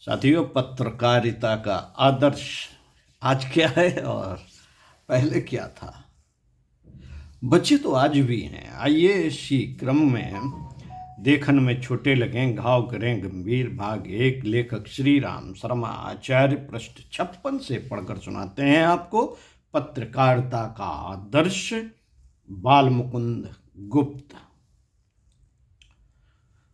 साथियों, पत्रकारिता का आदर्श आज क्या है और पहले क्या था। बच्चे तो आज भी हैं। आइए इसी क्रम में देखन में छोटे लगें घाव करें गंभीर भाग एक, लेखक श्री राम शर्मा आचार्य, पृष्ठ 56 से पढ़कर सुनाते हैं आपको पत्रकारिता का आदर्श, बाल मुकुंद गुप्त।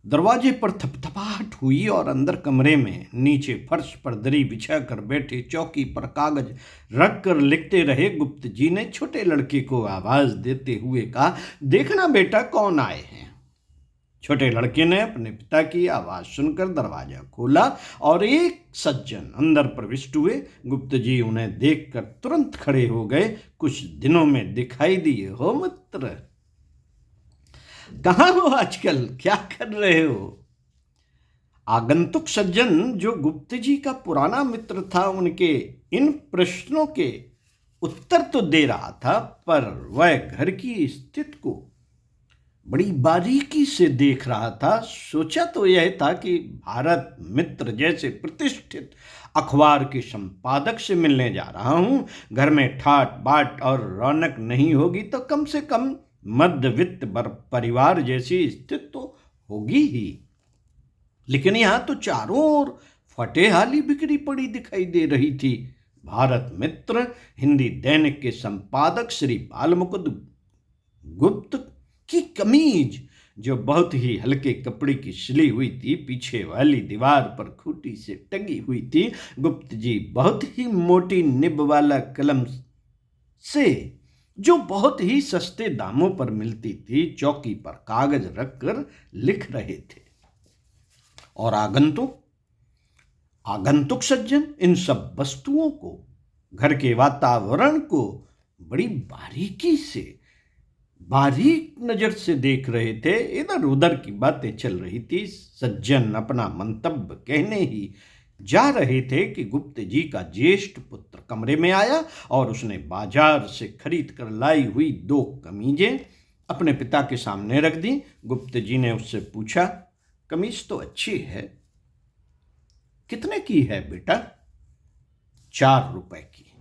दरवाजे पर थपथपाहट हुई और अंदर कमरे में नीचे फर्श पर दरी बिछा कर बैठे चौकी पर कागज रख कर लिखते रहे गुप्त जी ने छोटे लड़के को आवाज देते हुए कहा, देखना बेटा कौन आए हैं। छोटे लड़के ने अपने पिता की आवाज सुनकर दरवाजा खोला और एक सज्जन अंदर प्रविष्ट हुए। गुप्त जी उन्हें देखकर तुरंत खड़े हो गए। कुछ दिनों में दिखाई दिए हो मित्र? कहाँ हो आजकल, क्या कर रहे हो? आगंतुक सज्जन जो गुप्त जी का पुराना मित्र था, उनके इन प्रश्नों के उत्तर तो दे रहा था, पर वह घर की स्थिति को बड़ी बारीकी से देख रहा था। सोचा तो यह था कि भारत मित्र जैसे प्रतिष्ठित अखबार के संपादक से मिलने जा रहा हूं। घर में ठाट बाट और रौनक नहीं होगी तो कम से कम मध्यवित्त परिवार जैसी स्थिति तो होगी ही। लेकिन यहां तो चारों ओर फटेहाली बिखरी पड़ी दिखाई दे रही थी। भारत मित्र हिंदी दैनिक के संपादक श्री बालमुकुंद गुप्त की कमीज, जो बहुत ही हल्के कपड़े की सिली हुई थी, पीछे वाली दीवार पर खूंटी से टंगी हुई थी। गुप्त जी बहुत ही मोटी निब वाला कलम से, जो बहुत ही सस्ते दामों पर मिलती थी, चौकी पर कागज रखकर लिख रहे थे। और आगंतुक सज्जन इन सब वस्तुओं को, घर के वातावरण को बड़ी बारीक नजर से देख रहे थे। इधर उधर की बातें चल रही थी। सज्जन अपना मंतव्य कहने ही जा रहे थे कि गुप्त जी का ज्येष्ठ पुत्र कमरे में आया और उसने बाजार से खरीद कर लाई हुई 2 कमीजें अपने पिता के सामने रख दी। गुप्त जी ने उससे पूछा, कमीज तो अच्छी है, कितने की है बेटा? 4 रुपए की।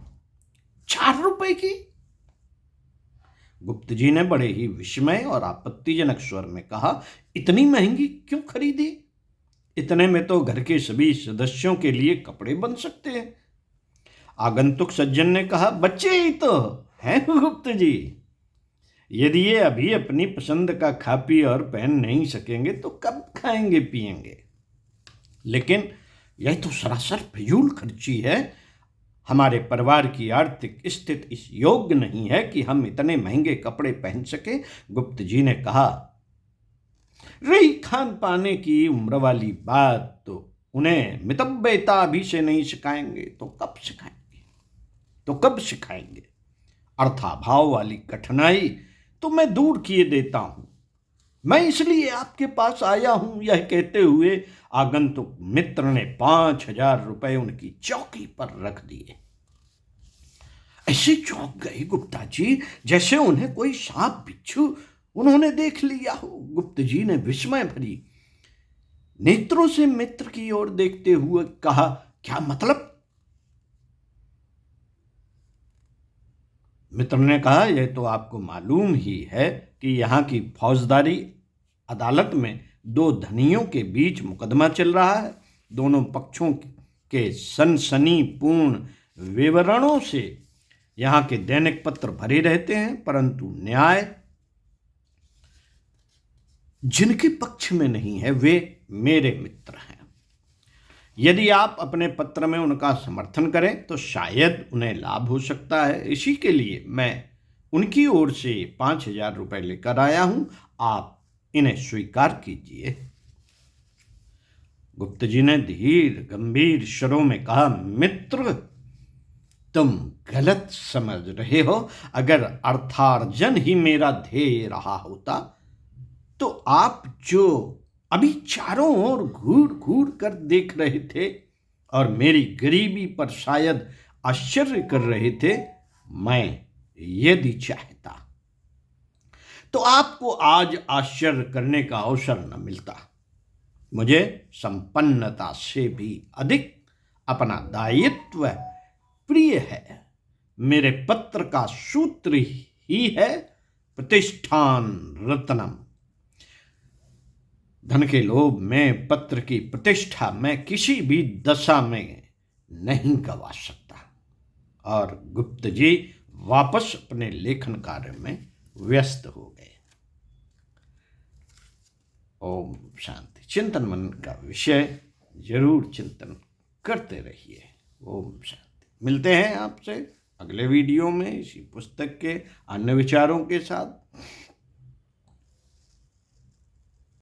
4 रुपए की? गुप्त जी ने बड़े ही विस्मय और आपत्तिजनक स्वर में कहा, इतनी महंगी क्यों खरीदी? इतने में तो घर के सभी सदस्यों के लिए कपड़े बन सकते हैं। आगंतुक सज्जन ने कहा, बच्चे ही तो हैं गुप्त जी, यदि ये अभी अपनी पसंद का खा पी और पहन नहीं सकेंगे तो कब खाएंगे पिएंगे? लेकिन यह तो सरासर फिजूल खर्ची है। हमारे परिवार की आर्थिक स्थिति इस योग्य नहीं है कि हम इतने महंगे कपड़े पहन सके। गुप्त जी ने कहा, रही खान पाने की उम्र वाली बात, तो उन्हें मितव्ययिता अभी से नहीं सिखाएंगे तो कब सिखाएंगे? अर्थाभाव वाली कठिनाई तो मैं दूर किए देता हूं। मैं इसलिए आपके पास आया हूं। यह कहते हुए आगंतुक मित्र ने 5,000 रुपए उनकी चौकी पर रख दिए। ऐसे चौंक गए गुप्ता जी जैसे उन्हें कोई सांप बिच्छू उन्होंने देख लिया हो। गुप्त जी ने विस्मय भरी नेत्रों से मित्र की ओर देखते हुए कहा, क्या मतलब? मित्र ने कहा, यह तो आपको मालूम ही है कि यहाँ की फौजदारी अदालत में 2 धनियों के बीच मुकदमा चल रहा है। दोनों पक्षों के सनसनीपूर्ण विवरणों से यहाँ के दैनिक पत्र भरे रहते हैं, परंतु न्याय जिनके पक्ष में नहीं है वे मेरे मित्र हैं। यदि आप अपने पत्र में उनका समर्थन करें तो शायद उन्हें लाभ हो सकता है। इसी के लिए मैं उनकी ओर से 5,000 रुपए लेकर आया हूं। आप इन्हें स्वीकार कीजिए। गुप्त जी ने धीर गंभीर स्वरों में कहा, मित्र, तुम गलत समझ रहे हो। अगर अर्थार्जन ही मेरा ध्येय रहा होता तो आप जो अभी चारों ओर घूर घूर कर देख रहे थे और मेरी गरीबी पर शायद आश्चर्य कर रहे थे, मैं यदि चाहता तो आपको आज आश्चर्य करने का अवसर न मिलता। मुझे संपन्नता से भी अधिक अपना दायित्व प्रिय है। मेरे पत्र का सूत्र ही है प्रतिष्ठान रत्नम। धन के लोभ में पत्र की प्रतिष्ठा मैं किसी भी दशा में नहीं गवा सकता। और गुप्त जी वापस अपने लेखन कार्य में व्यस्त हो गए। ओम शांति। चिंतन मन का विषय जरूर चिंतन करते रहिए। ओम शांति। मिलते हैं आपसे अगले वीडियो में इसी पुस्तक के अन्य विचारों के साथ।